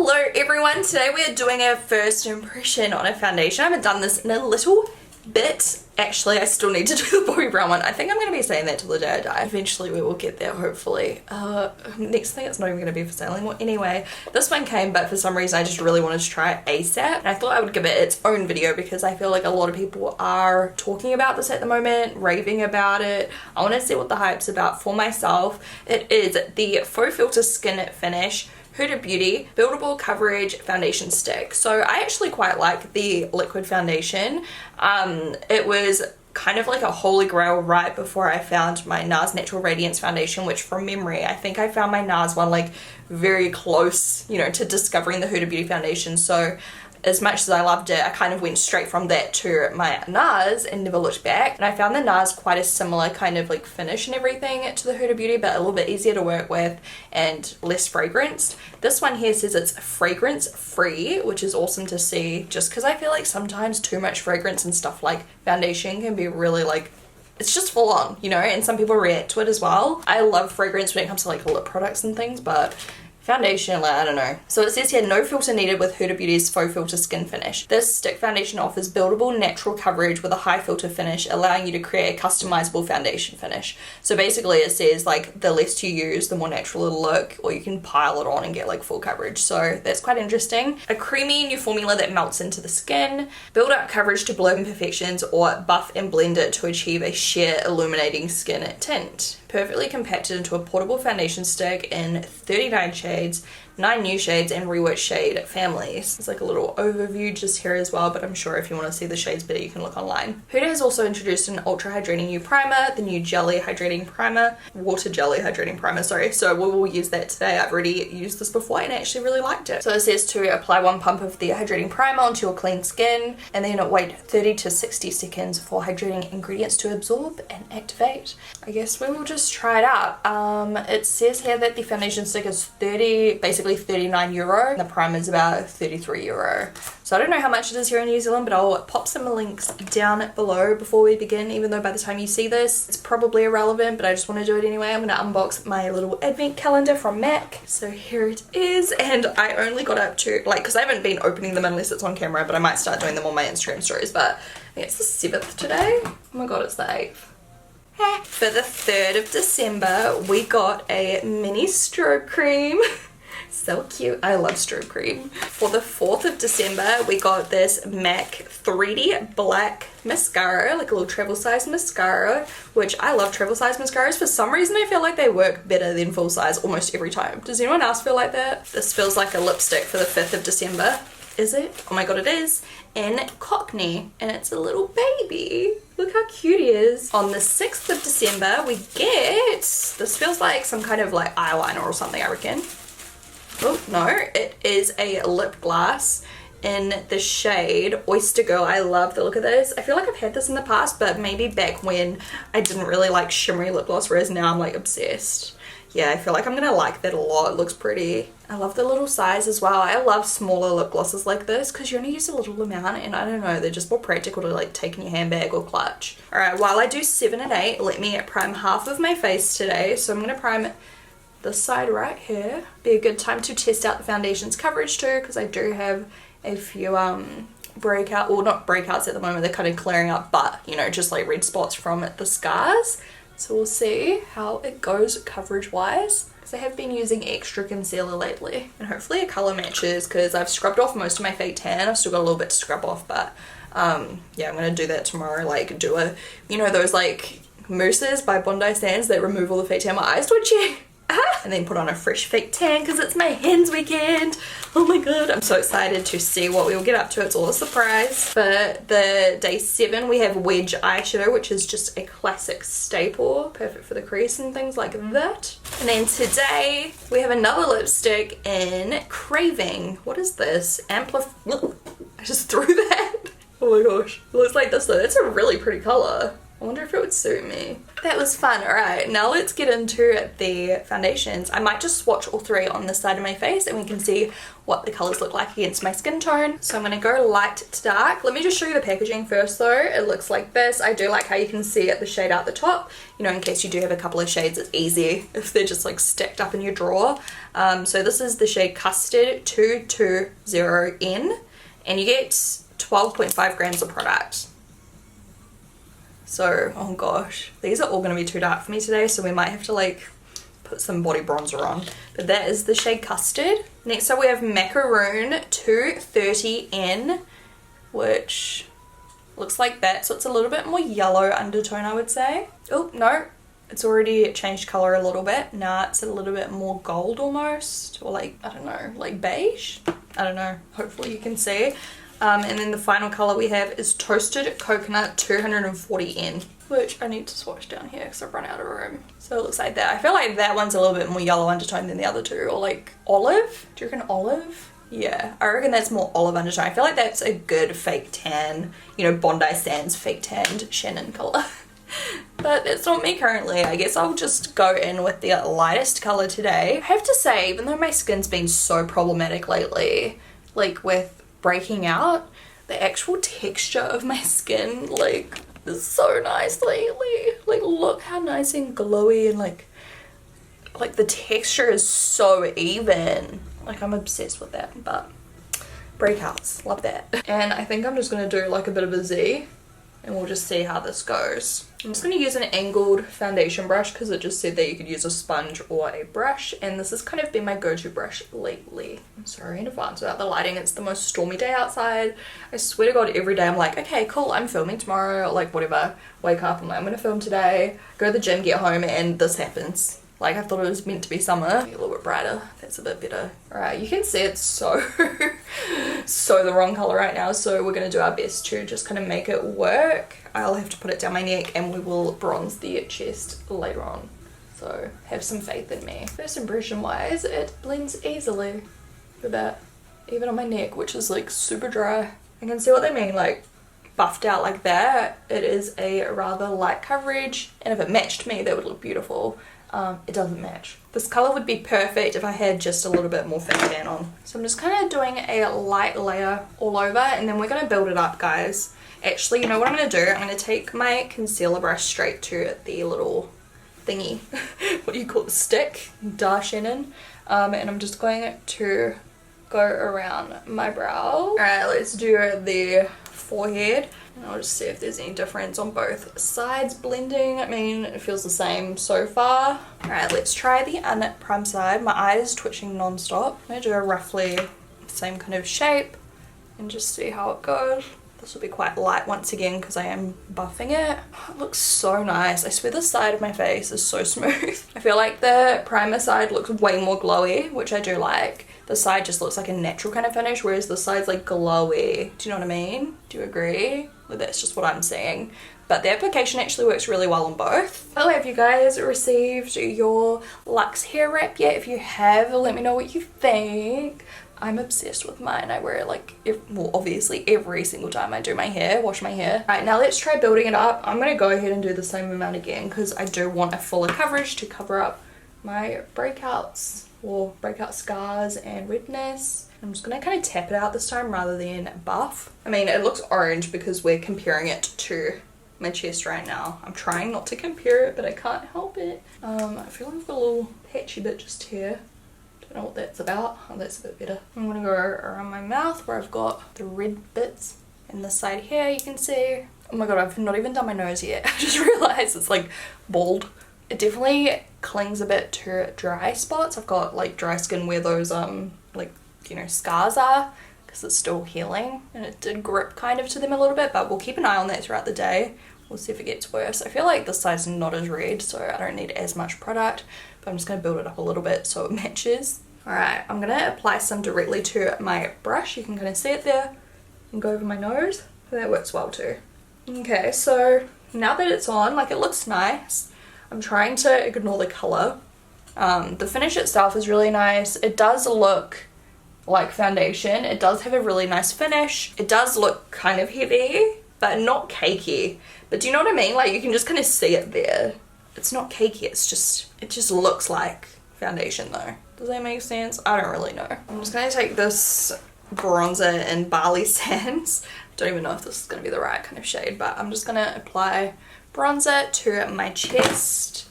Hello everyone, today we are doing our first impression on a foundation. I haven't done this in a little bit. Actually, I still need to do the Bobby Brown one. I think I'm going to be saying that till the day I die. Eventually we will get there, hopefully. Next thing, it's not even going to be for sale anymore. Anyway, this one came, but for some reason I just really wanted to try it ASAP. And I thought I would give it its own video because I feel like a lot of people are talking about this at the moment, raving about it. I want to see what the hype's about for myself. It is the Faux Filter Skin Finish Huda Beauty Buildable Coverage Foundation Stick. So I actually quite like the liquid foundation. It was kind of like a holy grail right before I found my NARS Natural Radiance foundation, which from memory I think I found my NARS one like very close, you know, to discovering the Huda Beauty foundation. So as much as I loved it, I kind of went straight from that to my NARS and never looked back. And I found the NARS quite a similar kind of like finish and everything to the Huda Beauty, but a little bit easier to work with and less fragranced. This one here says it's fragrance free, which is awesome to see, just because I feel like sometimes too much fragrance and stuff like foundation can be really like, it's just full on, you know, and some people react to it as well. I love fragrance when it comes to like lip products and things, but foundation, like, I don't know. So it says here, no filter needed with Huda Beauty's Faux Filter Skin Finish. This stick foundation offers buildable natural coverage with a high filter finish, allowing you to create a customizable foundation finish. So basically it says like the less you use, the more natural it'll look, or you can pile it on and get like full coverage. So that's quite interesting. A creamy new formula that melts into the skin, build up coverage to blur imperfections, or buff and blend it to achieve a sheer illuminating skin tint. Perfectly compacted into a portable foundation stick in 39 shades, 9 new shades, and reworked shade families. There's like a little overview just here as well, but I'm sure if you want to see the shades better, you can look online. Huda has also introduced an ultra hydrating new primer, the new jelly hydrating primer, water jelly hydrating primer, sorry. So we will use that today. I've already used this before and I actually really liked it. So it says to apply 1 pump of the hydrating primer onto your clean skin, and then wait 30 to 60 seconds for hydrating ingredients to absorb and activate. I guess we will just try it out. It says here that the foundation stick is basically 39 euro, and the primer is about 33 euro. So I don't know how much it is here in New Zealand, but I'll pop some links down below before we begin, even though by the time you see this it's probably irrelevant, but I just want to do it anyway. I'm going to unbox my little advent calendar from MAC. So here it is, and I only got up to, like, because I haven't been opening them unless it's on camera, but I might start doing them on my Instagram stories, but I think it's the 7th today. Oh my god, it's the 8th. For the 3rd of December, we got a mini strobe cream. So cute. I love strobe cream. For the 4th of December, we got this MAC 3D Black mascara, like a little travel size mascara, which I love travel size mascaras. For some reason, I feel like they work better than full size almost every time. Does anyone else feel like that? This feels like a lipstick for the 5th of December. Is it? Oh my god, it is. In Cockney, and it's a little baby. Look how cute he is. On the 6th of December, we get, this feels like some kind of like eyeliner or something, I reckon. Oh, no, it is a lip gloss in the shade Oyster Girl. I love the look of this. I feel like I've had this in the past, but maybe back when I didn't really like shimmery lip gloss, whereas now I'm like obsessed. Yeah, I feel like I'm gonna like that a lot. It looks pretty. I love the little size as well. I love smaller lip glosses like this because you only use a little amount, and I don't know, they're just more practical to like take in your handbag or clutch. Alright, while I do 7 and 8, let me prime half of my face today. So I'm gonna prime this side right here. Be a good time to test out the foundation's coverage too, because I do have a few breakout, well not breakouts at the moment, they're kind of clearing up, but you know, just like red spots from the scars. So we'll see how it goes coverage wise, because I have been using extra concealer lately, and hopefully it color matches, because I've scrubbed off most of my fake tan. I've still got a little bit to scrub off, but yeah, I'm gonna do that tomorrow. Like do a, you know, those like mousses by Bondi Sands that remove all the fake tan. My eyes twitching. And then put on a fresh fake tan because it's my hens weekend. Oh my god, I'm so excited to see what we will get up to. It's all a surprise. For the day 7, we have wedge eyeshadow, which is just a classic staple, perfect for the crease and things like that. And then today we have another lipstick in Craving. What is this? I just threw that. Oh my gosh, it looks like this though. That's a really pretty color. I wonder if it would suit me. That was fun. Alright, now let's get into the foundations. I might just swatch all three on this side of my face and we can see what the colours look like against my skin tone. So I'm going to go light to dark. Let me just show you the packaging first though. It looks like this. I do like how you can see it, the shade out the top. You know, in case you do have a couple of shades, it's easy if they're just like stacked up in your drawer. So this is the shade Custard 220N and you get 12.5 grams of product. So, oh gosh, these are all going to be too dark for me today, so we might have to like put some body bronzer on. But that is the shade Custard. Next up we have Macaroon 230N, which looks like that. So it's a little bit more yellow undertone, I would say. Oh, no, it's already changed colour a little bit. Now it's a little bit more gold almost, or like, I don't know, like beige? I don't know, hopefully you can see. And then the final colour we have is Toasted Coconut 240N, which I need to swatch down here because I've run out of room. So it looks like that. I feel like that one's a little bit more yellow undertone than the other two, or like olive. Do you reckon olive? Yeah, I reckon that's more olive undertone. I feel like that's a good fake tan, you know, Bondi Sands fake tanned Shannon colour. But it's not me currently. I guess I'll just go in with the lightest colour today. I have to say, even though my skin's been so problematic lately, like with breaking out, the actual texture of my skin like is so nice lately. Like look how nice and glowy and like the texture is so even. Like I'm obsessed with that. But breakouts, love that. And I think I'm just gonna do like a bit of a Z and we'll just see how this goes. I'm just going to use an angled foundation brush because it just said that you could use a sponge or a brush, and this has kind of been my go-to brush lately. I'm sorry in advance about the lighting, it's the most stormy day outside. I swear to God, every day I'm like, okay, cool, I'm filming tomorrow, or like whatever. Wake up, I'm like, I'm going to film today, go to the gym, get home, and this happens. Like I thought it was meant to be summer. Be a little bit brighter, that's a bit better. Alright, you can see it's so the wrong colour right now, so we're going to do our best to just kind of make it work. I'll have to put it down my neck and we will bronze the chest later on. So have some faith in me. First impression wise, it blends easily. Look at that. Even on my neck, which is like super dry. I can see what they mean, like buffed out like that. It is a rather light coverage, and if it matched me that would look beautiful. It doesn't match. This colour would be perfect if I had just a little bit more fake tan on. So I'm just kind of doing a light layer all over, and then we're going to build it up, guys. Actually, you know what I'm going to do? I'm going to take my concealer brush straight to the little thingy. What do you call it? Stick? Da Shannon. And I'm just going to go around my brow. Alright, let's do the forehead. And I'll just see if there's any difference on both sides blending. I mean, it feels the same so far. Alright, let's try the unprimed side. My eye is twitching non-stop. I'm going to do a roughly same kind of shape and just see how it goes. This will be quite light once again because I am buffing it. It looks so nice. I swear the side of my face is so smooth. I feel like the primer side looks way more glowy, which I do like. The side just looks like a natural kind of finish, whereas the side's like glowy. Do you know what I mean? Do you agree? Well, that's just what I'm saying. But the application actually works really well on both. Hello, have you guys received your Luxe hair wrap yet? If you have, let me know what you think. I'm obsessed with mine. I wear it like, well, obviously every single time I do my hair, wash my hair. Right, now let's try building it up. I'm going to go ahead and do the same amount again because I do want a fuller coverage to cover up my breakouts or breakout scars and redness. I'm just going to kind of tap it out this time rather than buff. I mean, it looks orange because we're comparing it to my chest right now. I'm trying not to compare it, but I can't help it. I feel like I've got a little patchy bit just here. Don't know what that's about. Oh, that's a bit better. I'm gonna go around my mouth where I've got the red bits, and this side here you can see. Oh my god, I've not even done my nose yet. I just realized it's like bald. It definitely clings a bit to dry spots. I've got like dry skin where those like, you know, scars are because it's still healing, and it did grip kind of to them a little bit, but we'll keep an eye on that throughout the day. We'll see if it gets worse. I feel like this side's not as red, so I don't need as much product, but I'm just going to build it up a little bit so it matches. Alright, I'm going to apply some directly to my brush. You can kind of see it there and go over my nose. That works well too. Okay, so now that it's on, like, it looks nice. I'm trying to ignore the colour. The finish itself is really nice. It does look like foundation. It does have a really nice finish. It does look kind of heavy, but not cakey. But do you know what I mean? Like, you can just kind of see it there. It's not cakey, it just looks like foundation though. Does that make sense? I don't really know. I'm just gonna take this bronzer in Barley Sands. Don't even know if this is gonna be the right kind of shade, but I'm just gonna apply bronzer to my chest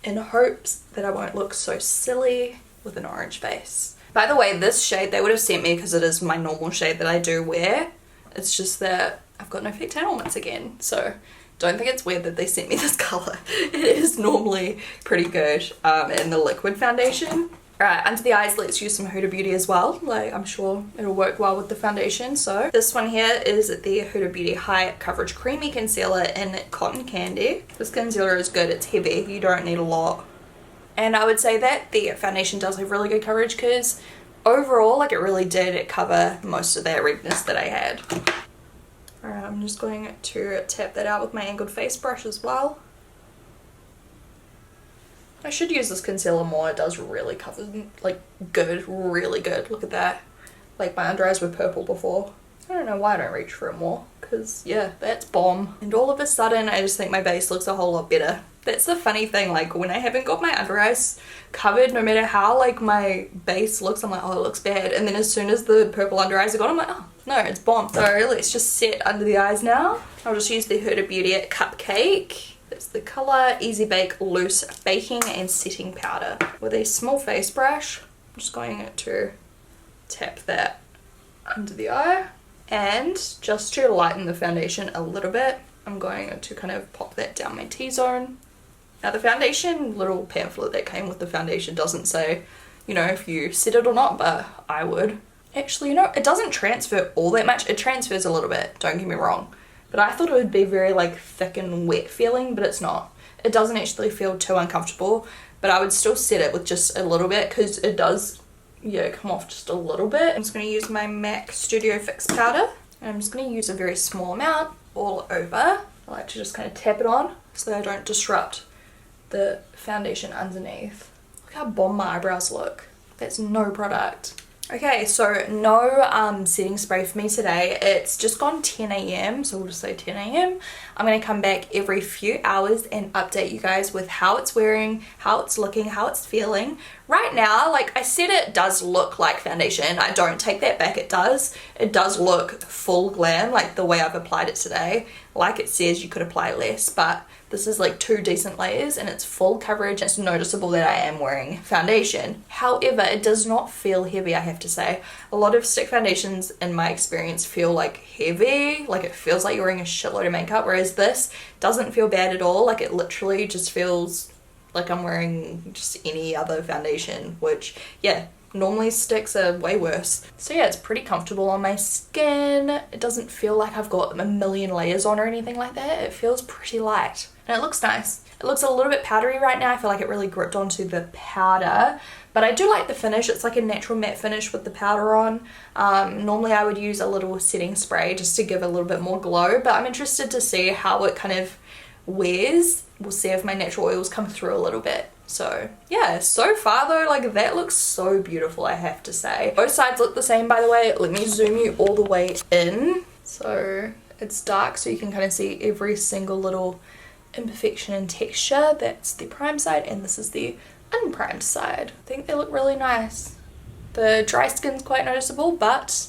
in hopes that I won't look so silly with an orange face. By the way, this shade they would have sent me because it is my normal shade that I do wear. It's just that I've got no fake tan once again, so don't think it's weird that they sent me this colour. It is normally pretty good in the liquid foundation. Alright, under the eyes, let's use some Huda Beauty as well. Like, I'm sure it'll work well with the foundation. So this one here is the Huda Beauty High Coverage Creamy Concealer in Cotton Candy. This concealer is good, it's heavy, you don't need a lot. And I would say that the foundation does have really good coverage because overall, like, it really did cover most of that redness that I had. Alright, I'm just going to tap that out with my angled face brush as well. I should use this concealer more. It does really cover, like, good, really good. Look at that. Like, my under eyes were purple before. I don't know why I don't reach for it more, because yeah, that's bomb. And all of a sudden I just think my base looks a whole lot better. That's the funny thing, like when I haven't got my under eyes covered, no matter how like my base looks, I'm like, oh, it looks bad. And then as soon as the purple under eyes are gone, I'm like, oh no, it's bomb. So let's just set under the eyes now. I'll just use the Huda Beauty Cupcake. That's the colour Easy Bake Loose Baking and Setting Powder. With a small face brush, I'm just going to tap that under the eye. And just to lighten the foundation a little bit, I'm going to kind of pop that down my T-zone. Now the foundation little pamphlet that came with the foundation doesn't say, you know, if you set it or not, but I would. Actually, you know, it doesn't transfer all that much. It transfers a little bit, don't get me wrong. But I thought it would be very like thick and wet feeling, but it's not. It doesn't actually feel too uncomfortable, but I would still set it with just a little bit because it does, yeah, come off just a little bit. I'm just going to use my MAC Studio Fix powder. And I'm just going to use a very small amount all over. I like to just kind of tap it on so that I don't disrupt the foundation underneath. Look how bomb my eyebrows look. That's no product. Okay, so no setting spray for me today. It's just gone 10 AM, so we'll just say 10 AM. I'm going to come back every few hours and update you guys with how it's wearing, how it's looking, how it's feeling. Right now, like I said, it does look like foundation. I don't take that back, it does. It does look full glam, like the way I've applied it today. Like it says, you could apply less, but this is like 2 decent layers and it's full coverage. It's noticeable that I am wearing foundation. However, it does not feel heavy, I have to say. A lot of stick foundations, in my experience, feel like heavy. Like it feels like you're wearing a shitload of makeup, whereas this doesn't feel bad at all. Like it literally just feels like I'm wearing just any other foundation, which, yeah, normally sticks are way worse. So yeah, it's pretty comfortable on my skin. It doesn't feel like I've got a million layers on or anything like that. It feels pretty light and it looks nice. It looks a little bit powdery right now. I feel like it really gripped onto the powder, but I do like the finish. It's like a natural matte finish with the powder on. Normally I would use a little setting spray just to give a little bit more glow, but I'm interested to see how it kind of wears. We'll see if my natural oils come through a little bit. So yeah, so far though, like that looks so beautiful, I have to say. Both sides look the same, by the way. Let me zoom you all the way in. So it's dark, so you can kind of see every single little imperfection and texture. That's the prime side and this is the unprimed side. I think they look really nice. The dry skin's quite noticeable, but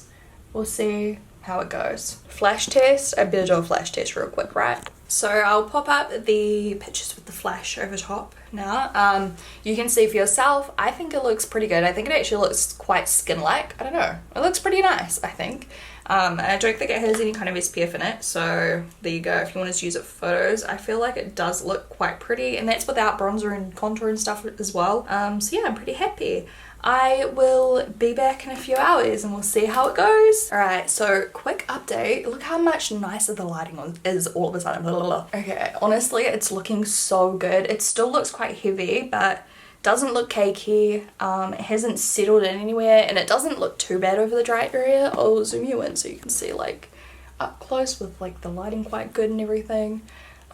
we'll see how it goes. Flash test. I better do a flash test real quick, right? So I'll pop up the pictures with the flash over top now. You can see for yourself. I think it looks pretty good. I think it actually looks quite skin-like. I don't know. It looks pretty nice, I think. And I don't think it has any kind of SPF in it. So there you go. If you want to use it for photos, I feel like it does look quite pretty. And that's without bronzer and contour and stuff as well. So yeah, I'm pretty happy. I will be back in a few hours and we'll see how it goes. Alright, so quick update. Look how much nicer the lighting is all of a sudden. Blah, blah, blah. Okay, honestly, it's looking so good. It still looks quite heavy, but doesn't look cakey. It hasn't settled in anywhere and it doesn't look too bad over the dry area. I'll zoom you in so you can see like up close with like the lighting quite good and everything.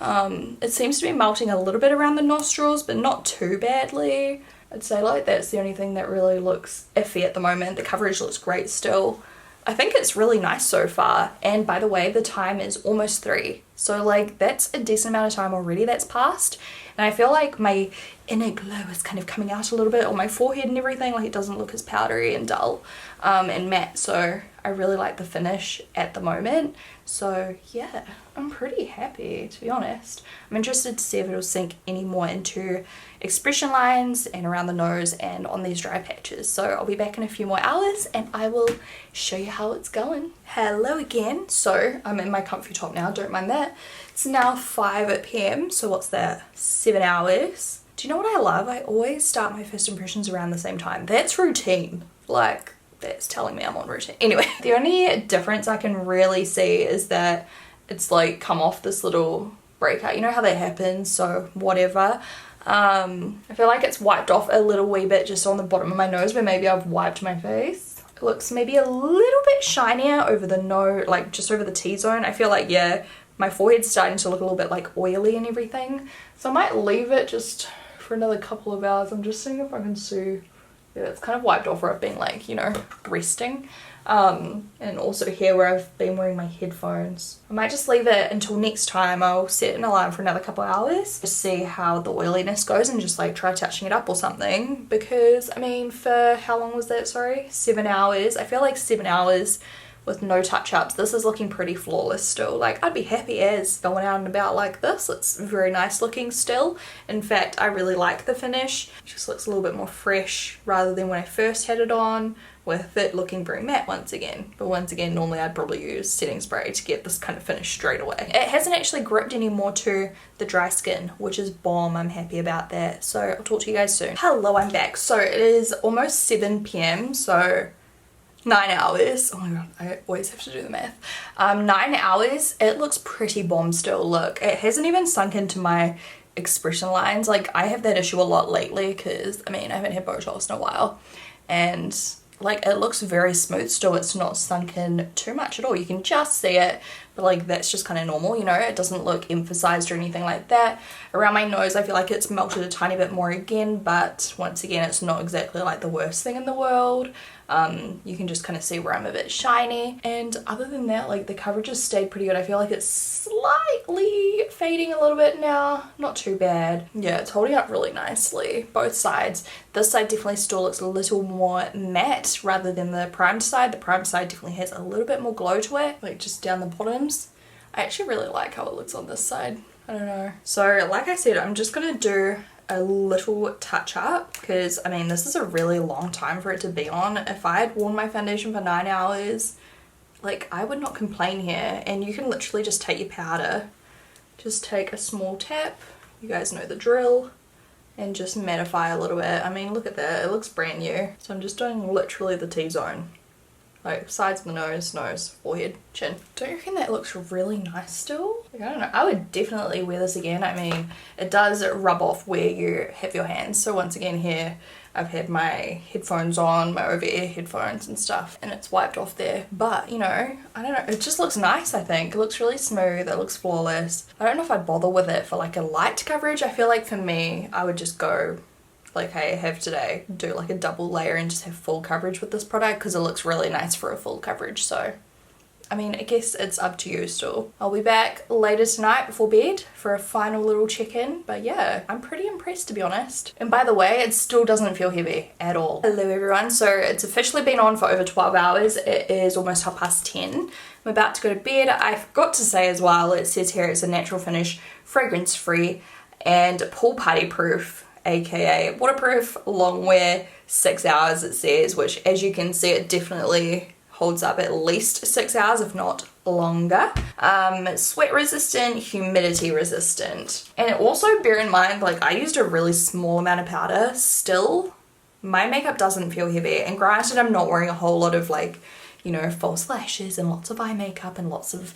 It seems to be melting a little bit around the nostrils, but not too badly. I'd say like that's the only thing that really looks iffy at the moment. The coverage looks great still. I think it's really nice so far. And by the way, the time is almost 3. So like that's a decent amount of time already that's passed. And I feel like my inner glow is kind of coming out a little bit on my forehead and everything. Like it doesn't look as powdery and dull and matte. So I really like the finish at the moment. So yeah, I'm pretty happy, to be honest. I'm interested to see if it'll sink any more into expression lines and around the nose and on these dry patches. So I'll be back in a few more hours and I will show you how it's going. Hello again. So I'm in my comfy top now, don't mind that. It's now 5 p.m. So what's that? 7 hours. Do you know what I love? I always start my first impressions around the same time. That's routine. Like, that's telling me I'm on routine. Anyway, the only difference I can really see is that it's like come off this little breakout. You know how that happens? So whatever. I feel like it's wiped off a little wee bit just on the bottom of my nose where maybe I've wiped my face. It looks maybe a little bit shinier over the nose, like just over the T-zone. I feel like, yeah, my forehead's starting to look a little bit like oily and everything. So I might leave it just for another couple of hours. I'm just seeing if I can see. Yeah, it's kind of wiped off where I've been like, you know, resting. And also here where I've been wearing my headphones. I might just leave it until next time. I'll set an alarm for another couple hours to see how the oiliness goes and just like try touching it up or something. Because, I mean, for how long was that, sorry? 7 hours. I feel like 7 hours with no touch-ups. This is looking pretty flawless still. Like, I'd be happy as going out and about like this. It's very nice looking still. In fact, I really like the finish. It just looks a little bit more fresh rather than when I first had it on, with it looking very matte once again. But once again, normally I'd probably use setting spray to get this kind of finish straight away. It hasn't actually gripped anymore to the dry skin, which is bomb. I'm happy about that. So I'll talk to you guys soon. Hello, I'm back. So it is almost 7 p.m. So 9 hours. Oh my god, I always have to do the math. 9 hours. It looks pretty bomb still. Look, it hasn't even sunk into my expression lines. Like, I have that issue a lot lately because, I mean, I haven't had Botox in a while. And like, it looks very smooth still. It's not sunk in too much at all. You can just see it, but like that's just kind of normal, you know. It doesn't look emphasized or anything like that. Around my nose I feel like it's melted a tiny bit more again, but once again it's not exactly like the worst thing in the world. You can just kind of see where I'm a bit shiny, and other than that, like, the coverage has stayed pretty good. I feel like it's slightly fading a little bit now, not too bad. Yeah, it's holding up really nicely, both sides. This side definitely still looks a little more matte rather than the primed side. The primed side definitely has a little bit more glow to it, like just down the bottoms. I actually really like how it looks on this side. I don't know. So like I said, I'm just gonna do a little touch up because, I mean, this is a really long time for it to be on. If I had worn my foundation for 9 hours, like, I would not complain here. And you can literally just take your powder, just take a small tap, you guys know the drill, and just mattify a little bit. I mean, look at that, it looks brand new. So I'm just doing literally the T-zone, like sides of the nose, forehead, chin. Don't you reckon that looks really nice still? Like, I don't know, I would definitely wear this again. I mean, it does rub off where you have your hands. So once again here, I've had my headphones on, my over-ear headphones and stuff, and it's wiped off there. But, you know, I don't know, it just looks nice, I think. It looks really smooth, it looks flawless. I don't know if I'd bother with it for like a light coverage. I feel like for me, I would just go like I have today, do like a double layer and just have full coverage with this product because it looks really nice for a full coverage. So I mean, I guess it's up to you still. I'll be back later tonight before bed for a final little check-in. But yeah, I'm pretty impressed, to be honest. And by the way, it still doesn't feel heavy at all. Hello everyone. So it's officially been on for over 12 hours. It is almost 10:30. I'm about to go to bed. I forgot to say as well, it says here it's a natural finish, fragrance free, and pool party proof, aka waterproof, long wear, 6 hours it says, which as you can see it definitely holds up at least 6 hours, if not longer. Sweat resistant, humidity resistant. And also bear in mind, like, I used a really small amount of powder. Still, my makeup doesn't feel heavy. And granted, I'm not wearing a whole lot of, like, you know, false lashes and lots of eye makeup and lots of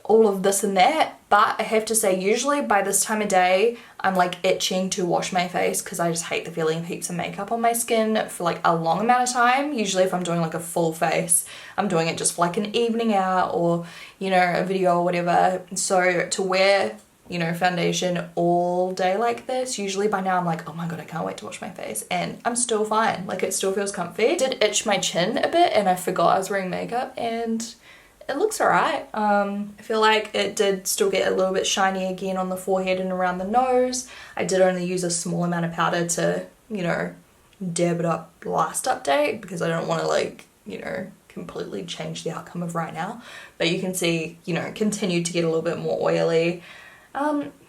all of this and that, but I have to say usually by this time of day I'm like itching to wash my face because I just hate the feeling of heaps of makeup on my skin for like a long amount of time. Usually if I'm doing like a full face, I'm doing it just for like an evening out or, you know, a video or whatever. So to wear you know, foundation all day like this. Usually by now I'm like, oh my god, I can't wait to wash my face, and I'm still fine. Like, it still feels comfy. I did itch my chin a bit and I forgot I was wearing makeup, and it looks alright. I feel like it did still get a little bit shiny again on the forehead and around the nose. I did only use a small amount of powder to, you know, dab it up last update because I don't want to, like, you know, completely change the outcome of right now. But you can see, you know, continued to get a little bit more oily.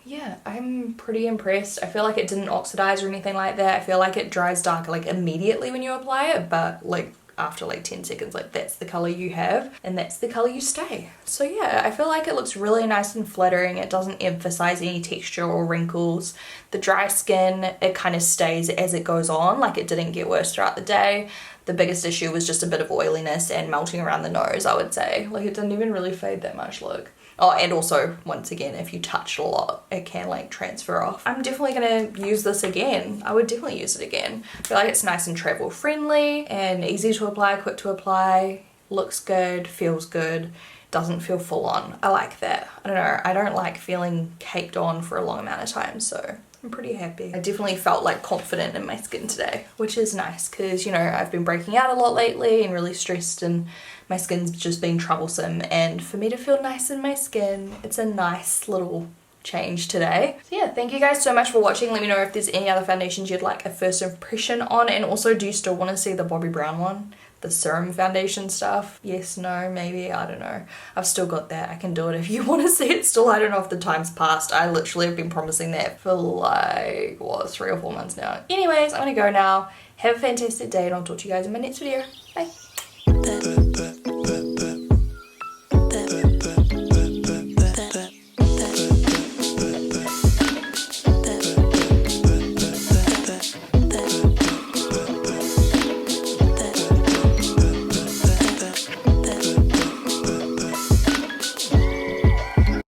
Yeah, I'm pretty impressed. I feel like it didn't oxidize or anything like that. I feel like it dries darker like immediately when you apply it, but like after like 10 seconds, like that's the color you have and that's the color you stay. So yeah, I feel like it looks really nice and flattering. It doesn't emphasize any texture or wrinkles. The dry skin, it kind of stays as it goes on, like it didn't get worse throughout the day. The biggest issue was just a bit of oiliness and melting around the nose, I would say. Like, it didn't even really fade that much, look. Oh, and also, once again, if you touch a lot, it can like transfer off. I'm definitely gonna use this again. I would definitely use it again. I feel like it's nice and travel friendly and easy to apply, quick to apply, looks good, feels good, doesn't feel full on. I like that. I don't know, I don't like feeling caked on for a long amount of time, so I'm pretty happy. I definitely felt like confident in my skin today, which is nice because, you know, I've been breaking out a lot lately and really stressed, and my skin's just been troublesome, and for me to feel nice in my skin, it's a nice little change today. So yeah, thank you guys so much for watching. Let me know if there's any other foundations you'd like a first impression on, and also, do you still want to see the Bobbi Brown one? The serum foundation stuff? Yes, no, maybe, I don't know. I've still got that. I can do it if you want to see it still. I don't know if the time's passed. I literally have been promising that for like, what, 3 or 4 months now. Anyways, I'm gonna go now. Have a fantastic day and I'll talk to you guys in my next video. Bye.